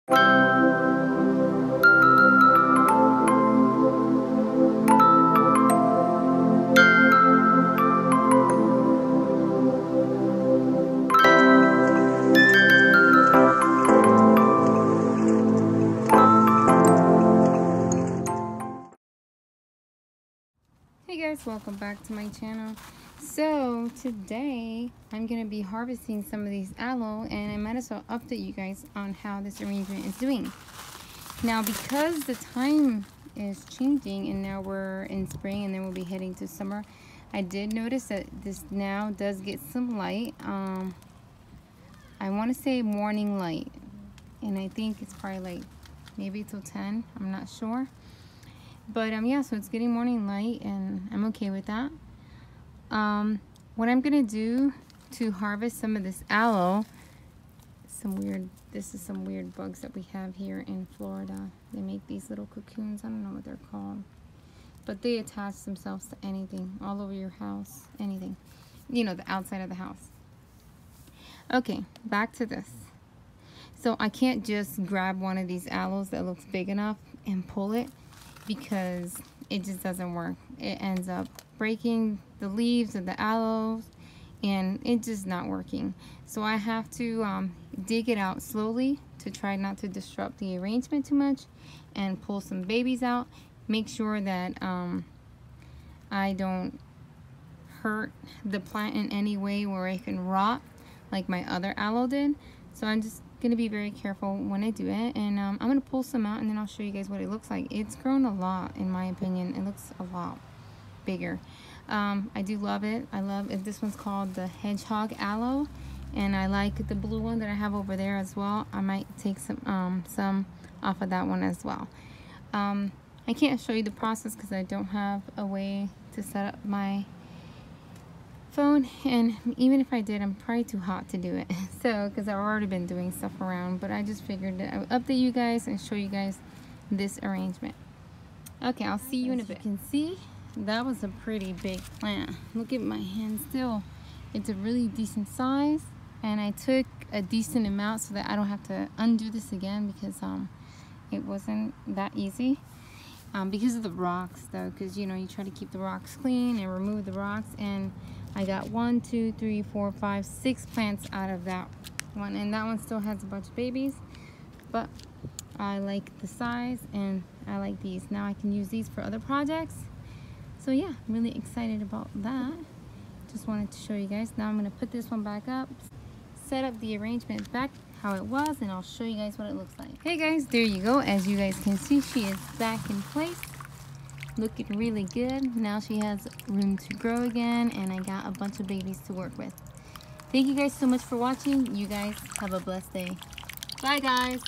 Hey guys, welcome back to my channel. So today I'm going to be harvesting some of these aloe, and I might as well update you guys on how this arrangement is doing. Now, because the time is changing and now we're in spring and then we'll be heading to summer, I did notice that this now does get some light. I want to say morning light, and I think it's probably like maybe till 10. I'm not sure. But yeah, so it's getting morning light and I'm okay with that. What I'm gonna do to harvest some of this aloe, this is some weird bugs that we have here in Florida. They make these little cocoons. I don't know what they're called, but they attach themselves to anything, all over your house, anything, you know, the outside of the house. Okay, back to this. So I can't just grab one of these aloes that looks big enough and pull it, because it just doesn't work. It ends up breaking the leaves of the aloes and it's just not working. So I have to dig it out slowly to try not to disrupt the arrangement too much, and pull some babies out. Make sure that I don't hurt the plant in any way where it can rot like my other aloe did. So I'm just gonna be very careful when I do it, and I'm gonna pull some out and then I'll show you guys what it looks like. It's grown a lot, in my opinion. It looks a lot bigger. I do love it. I love it. This one's called the hedgehog aloe, and I like the blue one that I have over there as well. I might take some off of that one as well. I can't show you the process because I don't have a way to set up my phone, and even if I did, I'm probably too hot to do it. So, because I've already been doing stuff around, but I just figured that I would update you guys and show you guys this arrangement. Okay, I'll see you in a bit. As you can see, that was a pretty big plant. Look at my hand still. It's a really decent size, and I took a decent amount so that I don't have to undo this again, because it wasn't that easy. Because of the rocks though, because you know, you try to keep the rocks clean and remove the rocks, and I got 1, 2, 3, 4, 5, 6 plants out of that one, and that one still has a bunch of babies, but I like the size and I like these. Now I can use these for other projects. So yeah, I'm really excited about that. Just wanted to show you guys. Now I'm going to put this one back up, set up the arrangement back how it was, and I'll show you guys what it looks like. Hey guys, there you go. As you guys can see, she is back in place, looking really good. Now she has room to grow again, and I got a bunch of babies to work with. Thank you guys so much for watching. You guys have a blessed day. Bye guys.